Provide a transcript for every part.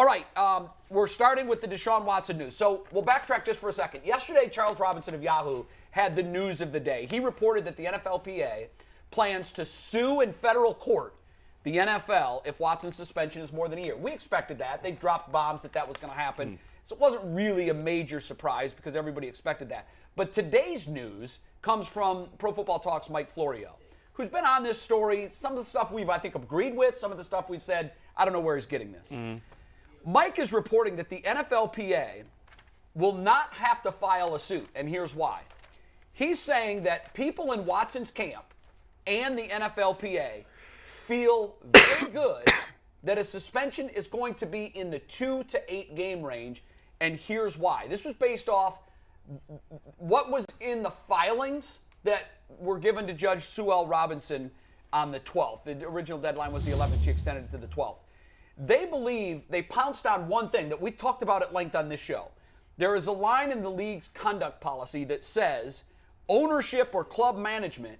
All right, we're starting with the Deshaun Watson news. So we'll backtrack just for a second. Yesterday, Charles Robinson of Yahoo had the news of the day. He reported that the NFLPA plans to sue in federal court the NFL if Watson's suspension is more than a year. We expected that. They dropped bombs that was going to happen. So it wasn't really a major surprise because everybody expected that. But today's news comes from Pro Football Talk's Mike Florio, who's been on this story. Some of the stuff we've, I think, agreed with. Some of the stuff we've said, I don't know where he's getting this. Mike is reporting that the NFLPA will not have to file a suit, and here's why. He's saying that people in Watson's camp and the NFLPA feel very good that a suspension is going to be in the 2 to 8 game range, and here's why. This was based off what was in the filings that were given to Judge Sue L. Robinson on the 12th. The original deadline was the 11th. She extended it to the 12th. They believe they pounced on one thing that we talked about at length on this show. There is a line in the league's conduct policy that says ownership or club management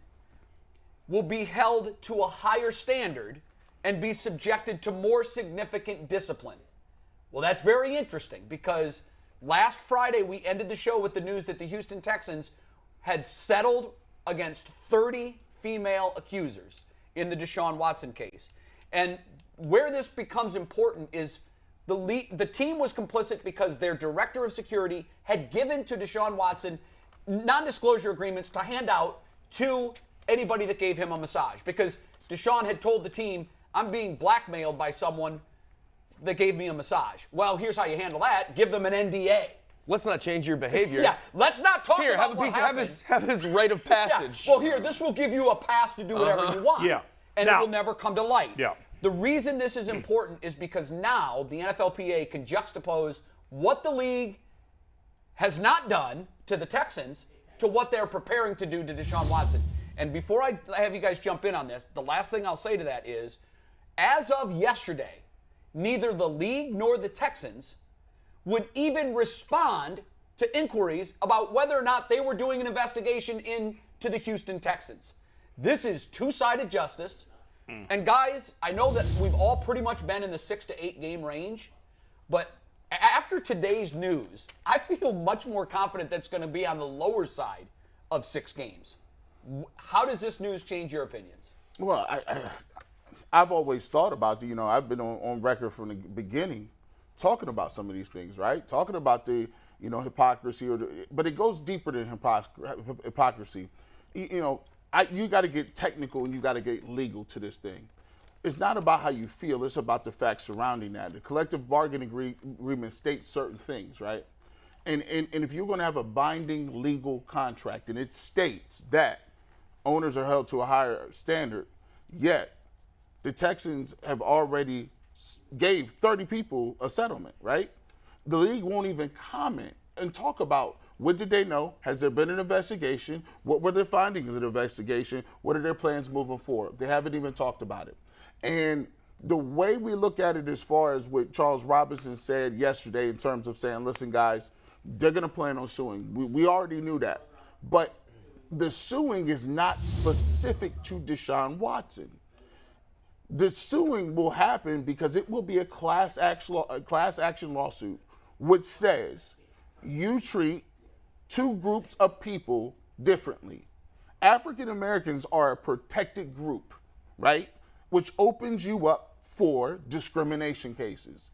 will be held to a higher standard and be subjected to more significant discipline. Well, that's very interesting because last Friday we ended the show with the news that the Houston Texans had settled against 30 female accusers in the Deshaun Watson case. And where this becomes important is the team was complicit because their director of security had given to Deshaun Watson non-disclosure agreements to hand out to anybody that gave him a massage. Because Deshaun had told the team, I'm being blackmailed by someone that gave me a massage. Well, here's how you handle that. Give them an NDA. Let's not change your behavior. Yeah, let's not talk here, about have a what piece, happened. have this rite of passage. Yeah. Well, here, this will give you a pass to do whatever you want. Yeah. And now, it will never come to light. Yeah. The reason this is important is because now the NFLPA can juxtapose what the league has not done to the Texans to what they're preparing to do to Deshaun Watson. And before I have you guys jump in on this, the last thing I'll say to that is, as of yesterday, neither the league nor the Texans would even respond to inquiries about whether or not they were doing an investigation into the Houston Texans. This is two-sided justice. And guys, I know that we've all pretty much been in the 6 to 8 game range, but after today's news, I feel much more confident that's going to be on the lower side of 6 games. How does this news change your opinions? Well, I've always thought about I've been on record from the beginning talking about some of these things, right? Talking about the, hypocrisy, but it goes deeper than hypocrisy. You got to get technical and you got to get legal to this thing. It's not about how you feel. It's about the facts surrounding that. The collective bargaining agreement states certain things, right? And if you're going to have a binding legal contract and it states that owners are held to a higher standard, yet the Texans have already gave 30 people a settlement, right? The league won't even comment and talk about what did they know? Has there been an investigation? What were their findings of the investigation? What are their plans moving forward? They haven't even talked about it. And the way we look at it as far as what Charles Robinson said yesterday in terms of saying, listen, guys, they're going to plan on suing. We already knew that. But the suing is not specific to Deshaun Watson. The suing will happen because it will be a class action lawsuit which says you treat two groups of people differently. African Americans are a protected group, right? Which opens you up for discrimination cases.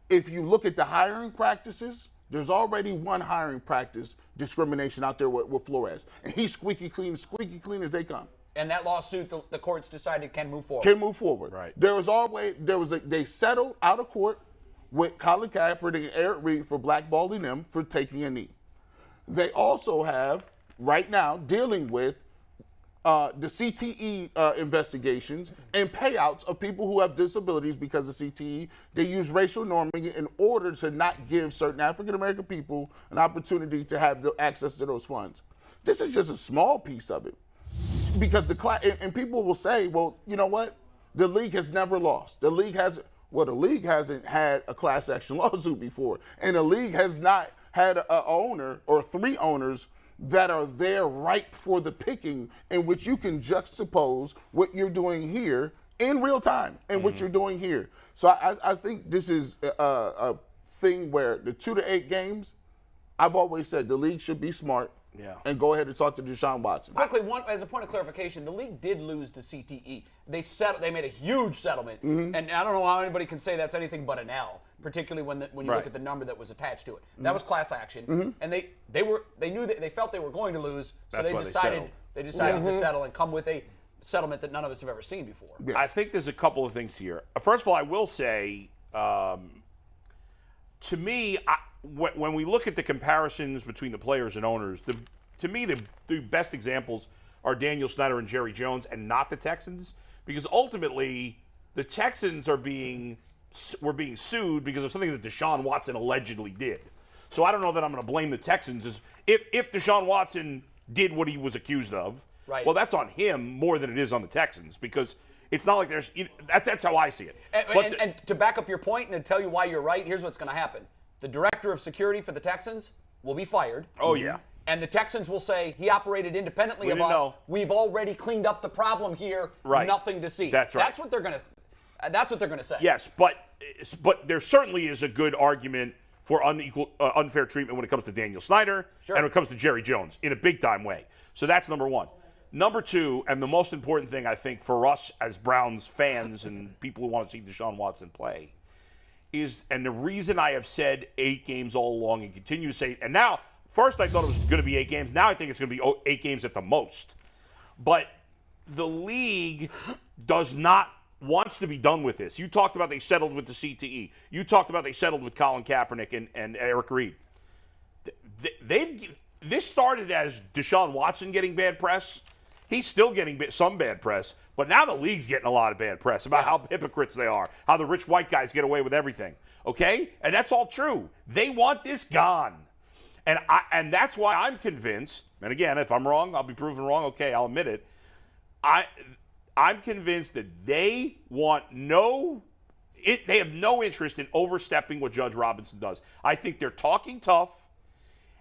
If you look at the hiring practices, there's already one hiring practice discrimination out there with Flores. And he's squeaky clean as they come. And that lawsuit, the courts decided can move forward. Can move forward. Right. They settled out of court with Colin Kaepernick and Eric Reed for blackballing them for taking a knee. They also have, right now, dealing with the CTE investigations and payouts of people who have disabilities because of CTE. They use racial norming in order to not give certain African-American people an opportunity to have the access to those funds. This is just a small piece of it. Because and people will say, well, you know what? The league has never lost. The league hasn't had a class action lawsuit before. And the league has not had an owner or 3 owners that are there ripe for the picking, in which you can juxtapose what you're doing here in real time and what you're doing here. So I think this is a thing where the 2 to 8 games, I've always said the league should be smart and go ahead and talk to Deshaun Watson. Quickly, as a point of clarification, the league did lose the CTE. They made a huge settlement, and I don't know how anybody can say that's anything but an L, particularly when you look at the number that was attached to it. That was class action, and they knew that they felt they were going to lose, so they decided to settle and come with a settlement that none of us have ever seen before. Yes. I think there's a couple of things here. First of all, I will say, to me, when we look at the comparisons between the players and owners, to me the best examples are Daniel Snyder and Jerry Jones, and not the Texans, because ultimately the Texans were being sued because of something that Deshaun Watson allegedly did. So I don't know that I'm going to blame the Texans if Deshaun Watson did what he was accused of. Right. Well, that's on him more than it is on the Texans, because it's not like there's that's how I see it. And to back up your point and to tell you why you're right, here's what's going to happen. The director of security for the Texans will be fired. Oh, yeah. And the Texans will say he operated independently of us. Know. We've already cleaned up the problem here. Right. Nothing to see. That's right. That's what they're going to say. Yes, but there certainly is a good argument for unfair treatment when it comes to Daniel Snyder and when it comes to Jerry Jones in a big-time way. So that's number one. Number two, and the most important thing, I think, for us as Browns fans and people who want to see Deshaun Watson play is, and the reason I have said 8 games all along and continue to say, and now, first I thought it was going to be 8 games. Now I think it's going to be 8 games at the most. But the league wants to be done with this. You talked about they settled with the CTE. You talked about they settled with Colin Kaepernick and Eric Reed. This started as Deshaun Watson getting bad press. He's still getting some bad press, but now the league's getting a lot of bad press about how hypocrites they are, how the rich white guys get away with everything. Okay? And that's all true. They want this gone. And that's why I'm convinced, and again, if I'm wrong, I'll be proven wrong. Okay, I'll admit it. I'm convinced that they have no interest in overstepping what Judge Robinson does. I think they're talking tough.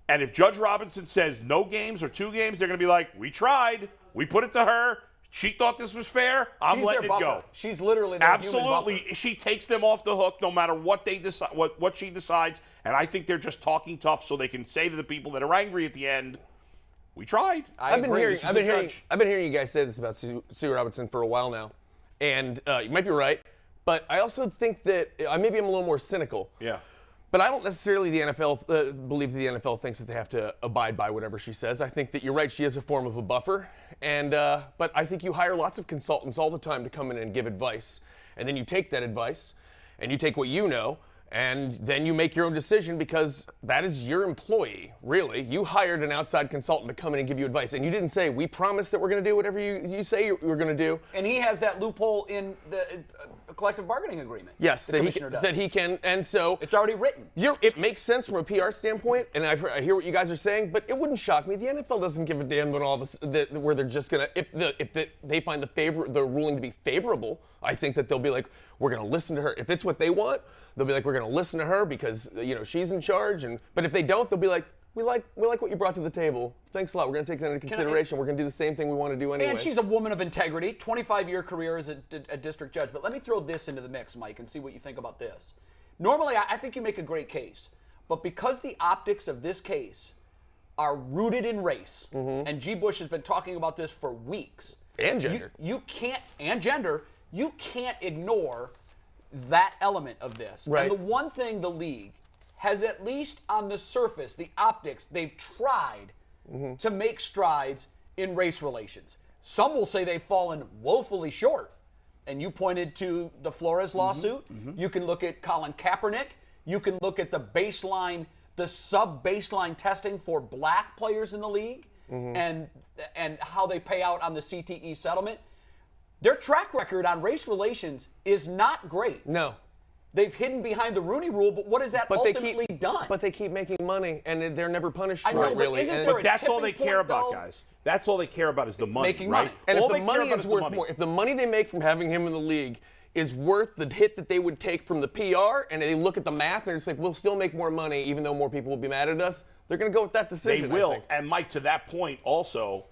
And if Judge Robinson says no games or 2 games, they're going to be like, we tried. We put it to her. She thought this was fair. I'm letting it go. She's literally their human buffer. Absolutely. She takes them off the hook no matter what they decide, what she decides. And I think they're just talking tough so they can say to the people that are angry at the end, we tried. I've been hearing you guys say this about Sue Robinson for a while now. And you might be right. But I also think that maybe I'm a little more cynical. Yeah. But I don't necessarily believe that the NFL thinks that they have to abide by whatever she says. I think that you're right. She is a form of a buffer. But I think you hire lots of consultants all the time to come in and give advice. And then you take that advice and you take what you know and then you make your own decision because that is your employee, really. You hired an outside consultant to come in and give you advice. And you didn't say, we promise that we're going to do whatever you say we're going to do. And he has that loophole in the collective bargaining agreement. Yes, that he can. And so it's already written. It makes sense from a PR standpoint, and I hear what you guys are saying, but it wouldn't shock me. The NFL doesn't give a damn when all of us where they're just gonna if they find the ruling to be favorable. I think that they'll be like, we're gonna listen to her. If it's what they want, they'll be like, we're gonna listen to her because she's in charge. But if they don't, they'll be like, we like what you brought to the table. Thanks a lot. We're going to take that into consideration. We're going to do the same thing we want to do anyway. And she's a woman of integrity, 25-year career as a district judge. But let me throw this into the mix, Mike, and see what you think about this. Normally, I think you make a great case. But because the optics of this case are rooted in race, and G. Bush has been talking about this for weeks. And gender. You can't ignore that element of this. Right. And the one thing the league has, at least on the surface, the optics, they've tried to make strides in race relations. Some will say they've fallen woefully short. And you pointed to the Flores lawsuit. You can look at Colin Kaepernick. You can look at the sub-baseline testing for black players in the league and how they pay out on the CTE settlement. Their track record on race relations is not great. No. They've hidden behind the Rooney Rule, but what has that ultimately done? But they keep making money, and they're never punished for it, really. But that's all they care about, guys. That's all they care about is the money, making right? money. And if the money is worth more, if the money they make from having him in the league is worth the hit that they would take from the PR, and they look at the math and it's like, we'll still make more money even though more people will be mad at us, they're going to go with that decision. They will. And Mike, to that point also,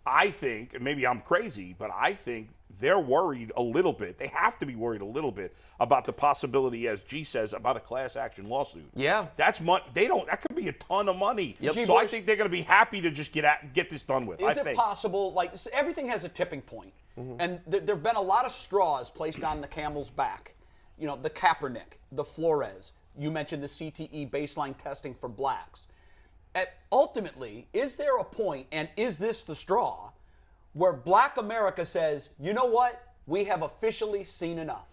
I think, and maybe I'm crazy, but I think they're worried a little bit. They have to be worried a little bit about the possibility, as G says, about a class action lawsuit. Yeah. That's money. That could be a ton of money. Yep. So I think they're going to be happy to just get this done with. Is it possible, like, everything has a tipping point, and there have been a lot of straws placed on the camel's back. You know, the Kaepernick, the Flores. You mentioned the CTE baseline testing for blacks. Ultimately, is there a point, and is this the straw, where Black America says, you know what, we have officially seen enough.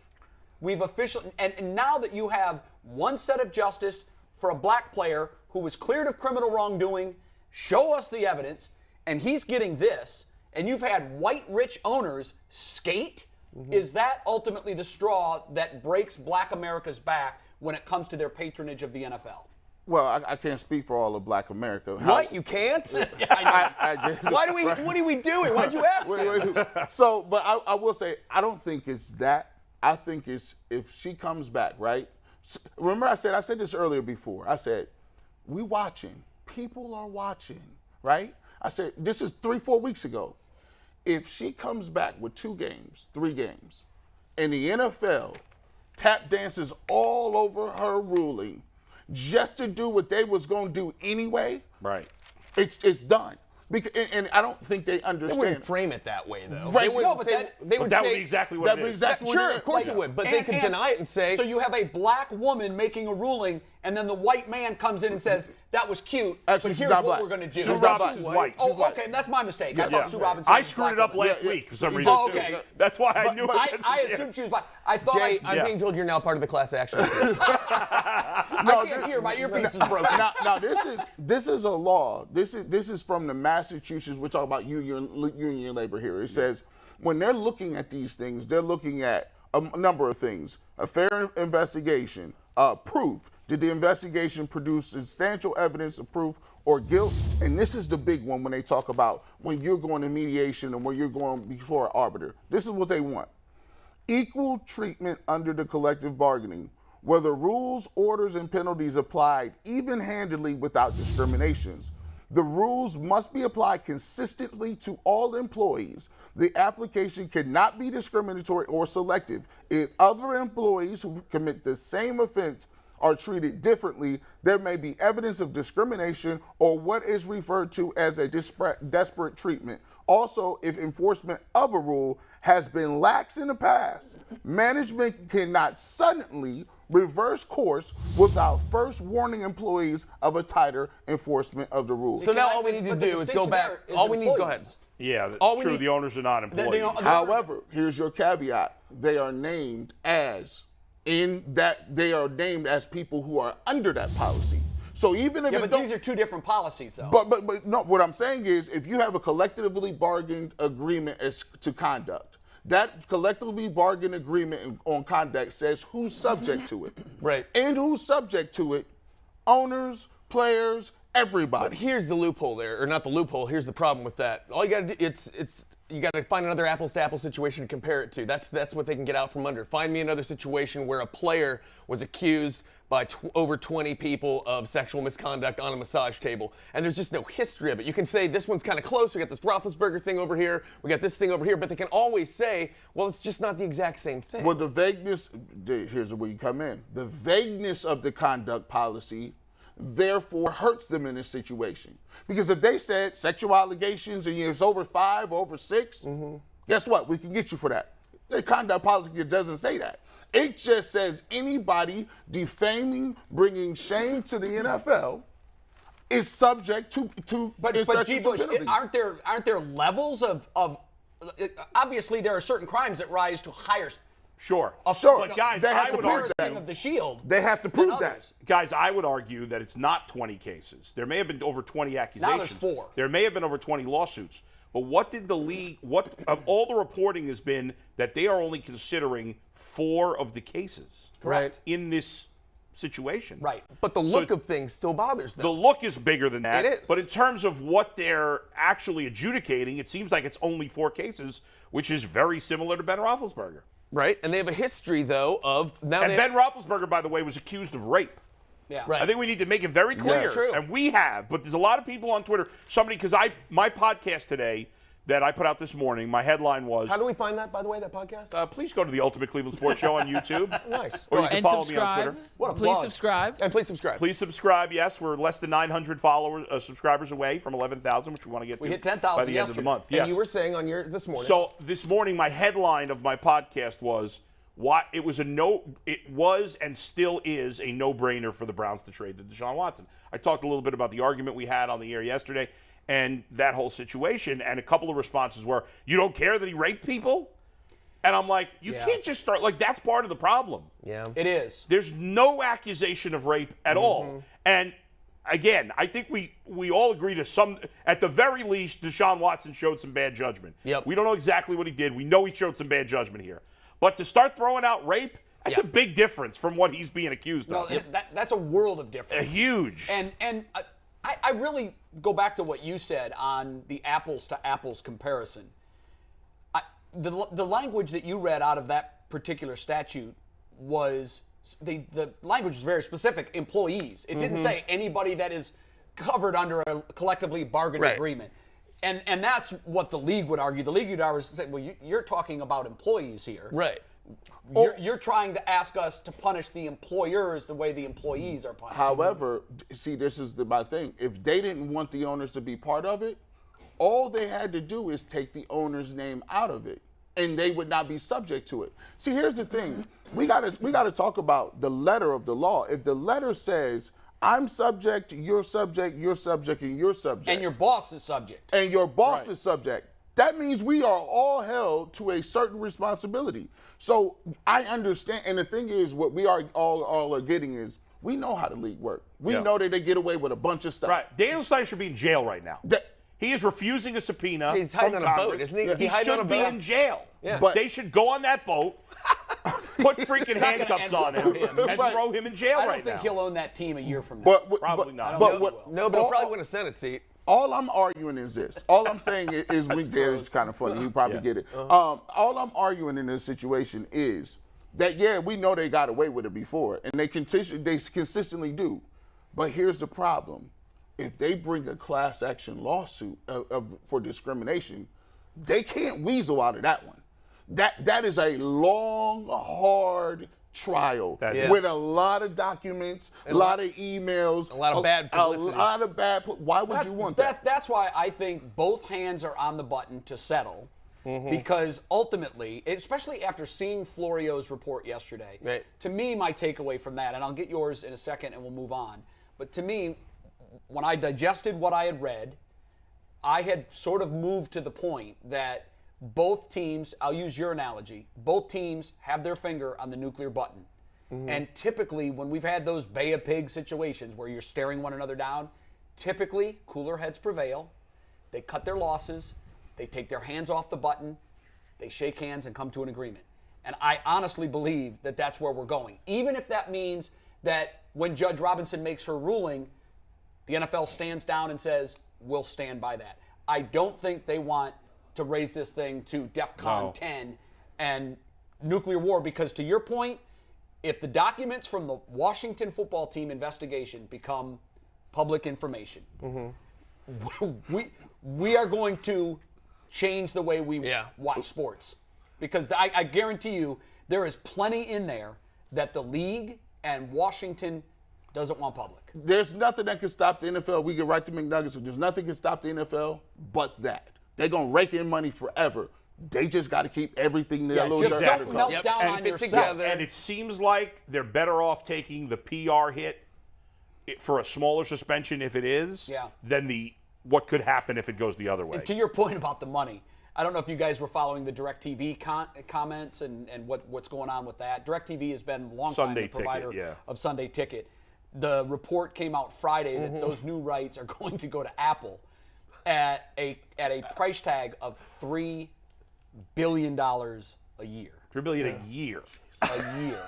We've officially, and now that you have one set of justice for a black player who was cleared of criminal wrongdoing, show us the evidence, and he's getting this, and you've had white rich owners skate, is that ultimately the straw that breaks Black America's back when it comes to their patronage of the NFL? Well, I can't speak for all of Black America. What? You can't? Why do we? What are we doing? Why'd you ask him? So, but I will say, I don't think it's that. I think it's if she comes back, right? Remember, I said this earlier before. I said, we watching. People are watching, right? I said, this is 3-4 weeks ago. If she comes back with 2 games, 3 games, and the NFL tap dances all over her ruling, just to do what they was going to do anyway, Right. It's done. Because, and I don't think they understand. They wouldn't frame it that way, though. Right. They wouldn't No, but say, that- they But would that say, would be exactly what it is. exactly Sure, what of course it would, but they could deny it and say. So you have a black woman making a ruling, and then the white man comes in and says, that was cute, Actually, but she's here's not what black. we're going to do. Sue Robbinson's white. Oh, She's white. okay, that's my mistake. I thought Sue Robinson I was screwed it black up woman. last week for some Yeah. reason. Oh, too. okay. That's why I knew But it. I assumed she was black. I thought Jay, I'm being told you're now part of the class action suit. I can't hear. My earpiece is broken. Now this is a law. This is from the Massachusetts. We're talking about union labor here. It says when they're looking at these things, they're looking at a number of things: a fair investigation, proof. Did the investigation produce substantial evidence of proof or guilt? And this is the big one when they talk about when you're going to mediation and when you're going before an arbiter. This is what they want: equal treatment under the collective bargaining, where the rules, orders, and penalties applied even-handedly without discriminations. The rules must be applied consistently to all employees. The application cannot be discriminatory or selective. If other employees who commit the same offense are treated differently, there may be evidence of discrimination or what is referred to as a desperate treatment. Also, if enforcement of a rule has been lax in the past, management cannot suddenly reverse course without first warning employees of a tighter enforcement of the rules. So now all we need to But the do is go distinction back. there is All we need, go ahead. employees. Yeah, that's All we true. need- The owners are not employees. However, here's your caveat. They are named as people who are under that policy. So even if Yeah, it but don't, these are 2 different policies, though. but no, what I'm saying is if you have a collectively bargained agreement as to conduct, that collectively bargained agreement on conduct says who's subject to it. Right. And who's subject to it? Owners, players, everybody. But here's the loophole there, or not the loophole. Here's the problem with that. All you got to do, you got to find another apples-to-apples situation to compare it to. That's what they can get out from under. Find me another situation where a player was accused by over 20 people of sexual misconduct on a massage table, and there's just no history of it. You can say this one's kind of close. We got this Roethlisberger thing over here. We got this thing over here, but they can always say, well, it's just not the exact same thing. Well, the vagueness, here's where you come in. The vagueness of the conduct policy therefore hurts them in this situation. Because if they said sexual allegations and it's over 5, over 6, guess what? We can get you for that. The conduct policy doesn't say that. It just says anybody defaming, bringing shame to the NFL is subject to But G. Bush, aren't there levels of obviously there are certain crimes that rise to higher. Sure. Sure. But guys, They have I to would prove argue that. Of the shield. They have to prove that. Guys, I would argue that it's not 20 cases. There may have been over 20 accusations. Now there's 4. There may have been over 20 lawsuits. But what did the league, all the reporting has been that they are only considering 4 of the cases. Correct. In this situation. Right. But the look of things still bothers them. The look is bigger than that. It is. But in terms of what they're actually adjudicating, it seems like it's only 4 cases, which is very similar to Ben Roethlisberger. Right? And they have a history, though, of now And they Ben Roethlisberger, by the way, was accused of rape. Yeah. Right. I think we need to make it very clear. That's true. And we have, but there's a lot of people on Twitter. Because my podcast today that I put out this morning. My headline was. How do we find that, by the way, that podcast? Please go to the Ultimate Cleveland Sports Show on YouTube. Nice. Or you can And follow subscribe. me on Twitter. What a Please plug. subscribe. And please subscribe. Please subscribe. Yes, we're less than 900 subscribers away from 11,000, which we want to get We to hit 10,000 by the end of the yesterday. month. And Yes. you were saying on your this morning. So this morning, my headline of my podcast was why it was and still is a no-brainer for the Browns to trade to Deshaun Watson. I talked a little bit about the argument we had on the air yesterday and that whole situation, and a couple of responses were, "You don't care that he raped people?" And I'm like, you can't just start like that's part of the problem. yeah. It is. There's no accusation of rape at all. And again, I think we all agree at the very least, Deshaun Watson showed some bad judgment. Yep. We don't know exactly what he did. We know he showed some bad judgment here. But to start throwing out rape, that's a big difference from what he's being accused No, of. that's a world of difference. Huge. And I really go back to what you said on the apples to apples comparison. The language that you read out of that particular statute was the language was very specific. Employees. It didn't say anybody that is covered under a collectively bargained Right. agreement. And that's what the league would argue. The league would argue, say, well, you're talking about employees here. Right. You're trying to ask us to punish the employers the way the employees are punished. However, see, this is my thing. If they didn't want the owners to be part of it, all they had to do is take the owner's name out of it, and they would not be subject to it. See, here's the thing. We gotta talk about the letter of the law. If the letter says, I'm subject, you're subject, you're subject, and you're subject. And your boss is subject. And your boss is subject. That means we are all held to a certain responsibility. So I understand, and the thing is, what we are all are getting is, we know how the league works. We know that they get away with a bunch of stuff. Right. Daniel Snyder should be in jail right now. He is refusing a subpoena. He's hiding from on a boat, Congress. isn't he? Is he hiding should on a be boat? in jail. Yeah. But- They should go on that boat, put freaking not gonna handcuffs end on well him, for him. and Right. throw him in jail I don't right think now. he'll own that team a year from now. Probably not. But No, what, he will. No, but he'll all- probably win a Senate seat. All I'm arguing is this. All I'm saying is we there is kind of funny. You probably get it. All I'm arguing in this situation is that we know they got away with it before, and they consistently do. But here's the problem: if they bring a class action lawsuit for discrimination, they can't weasel out of that one. That is a long, hard trial That is. with a lot of documents, a lot of emails, a lot of bad publicity. A lot of bad. Why would you want that? That's why I think both hands are on the button to settle. Because ultimately, especially after seeing Florio's report yesterday, Right. to me, my takeaway from that, and I'll get yours in a second and we'll move on, but to me, when I digested what I had read, I had sort of moved to the point that both teams, I'll use your analogy, both teams have their finger on the nuclear button. And typically, when we've had those Bay of Pigs situations where you're staring one another down, typically cooler heads prevail. They cut their losses. They take their hands off the button. They shake hands and come to an agreement. And I honestly believe that that's where we're going. Even if that means that when Judge Robinson makes her ruling, the NFL stands down and says, we'll stand by that. I don't think they want to raise this thing to DEFCON 10 and nuclear war, because to your point, if the documents from the Washington football team investigation become public information, we are going to change the way we watch sports. Because I guarantee you there is plenty in there that the league and Washington doesn't want public. There's nothing that can stop the NFL. We get right to McNuggets. So there's nothing can stop the NFL but that. They're going to rake in money forever. They just got to keep everything there. Just Exactly. don't melt down And on keep it yourself. together. And it seems like they're better off taking the PR hit for a smaller suspension if it is than what could happen if it goes the other way. To your point about the money, I don't know if you guys were following the DirecTV comments and what's going on with that. DirecTV has been a long time the provider of Sunday Ticket. The report came out Friday that those new rights are going to go to Apple at a price tag of $3 billion a year. $3 billion a year. A year.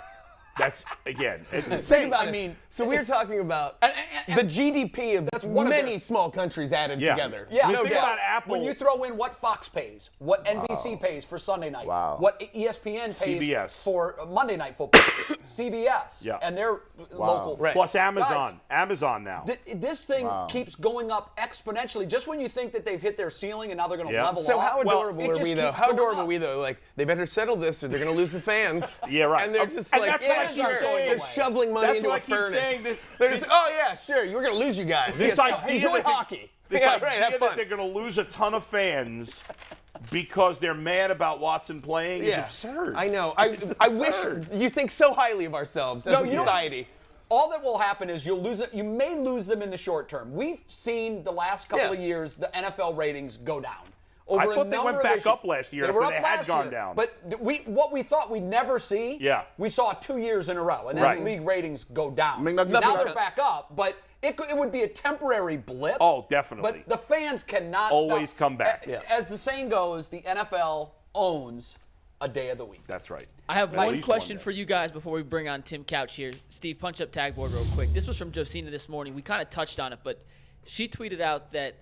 That's, again, it's Think insane. about I it. mean- so we're talking about and the GDP of one of many their- small countries added Yeah. together. Yeah, I mean, no think doubt. about Apple. When you throw in what Fox pays, what NBC pays for Sunday night, Wow. what ESPN pays CBS. for Monday Night Football, CBS, Yeah. and their local. Right. Plus Amazon. Guys, Amazon now. This thing keeps going up exponentially. Just when you think that they've hit their ceiling and now they're going to Yeah. level So off. how adorable it are just we, though? keeps How going adorable up. are we, though? Like, they better settle this or they're going to lose the fans. Yeah, right. And they're just And like, that's what I yeah, keep sure. saying. They're shoveling money That's into what a I keep furnace. saying, that- They're just, oh, yeah, sure, you're going to lose you guys. This Yes, idea enjoy that they- hockey. This yeah, idea right, have that fun. they're going to lose a ton of fans because they're mad about Watson playing is absurd. I know. It's I wish absurd. you think so highly of ourselves as No, a you don't. society. All that will happen is you'll lose it. You may lose them in the short term. We've seen the last couple Yeah. of years the NFL ratings go down. I Over a thought they number went of back issues. up last year They were after up they had last gone year. down. But what we thought we'd never see, Yeah. we saw 2 years in a row, and that's Right. league ratings go down. I mean, nothing now about they're it. back up, but it would be a temporary blip. Oh, definitely. But the fans cannot Always stop. come back. A- As the saying goes, the NFL owns a day of the week. That's right. I have At one least question day. for you guys before we bring on Tim Couch here. Steve, punch up tag board real quick. This was from Josina this morning. We kind of touched on it, but she tweeted out that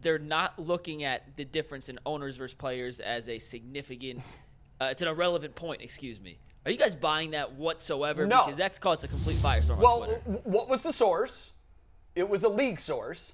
they're not looking at the difference in owners versus players as a significant it's an irrelevant point, excuse me. Are you guys buying that whatsoever? No. Because that's caused a complete firestorm Well, on Twitter. what was the source? It was a league source.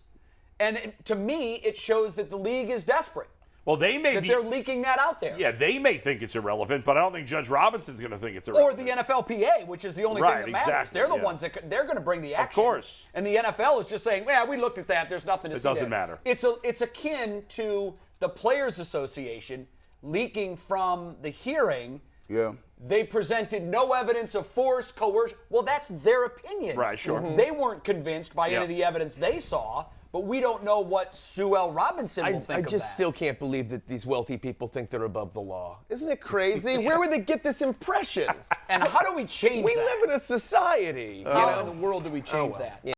And to me, it shows that the league is desperate, Well, they may that be. they're leaking that out there. Yeah, they may think it's irrelevant, but I don't think Judge Robinson's going to think it's Or irrelevant. the NFLPA, which is the only Right, thing that matters. exactly, They're the yeah. ones that they're going to bring the action. course. And the NFL is just saying, "Yeah, we looked at that. There's nothing to see doesn't there." matter. It's akin to the Players Association leaking from the hearing. Yeah. They presented no evidence of force, coercion. Well, that's their opinion. Right, sure. They weren't convinced by Yeah. any of the evidence they saw, but we don't know what Sue L. Robinson will think I of just that. still can't believe that these wealthy people think they're above the law. Isn't it crazy? Where would they get this impression? And how do we change We that? live in a society. How in the world do we change that?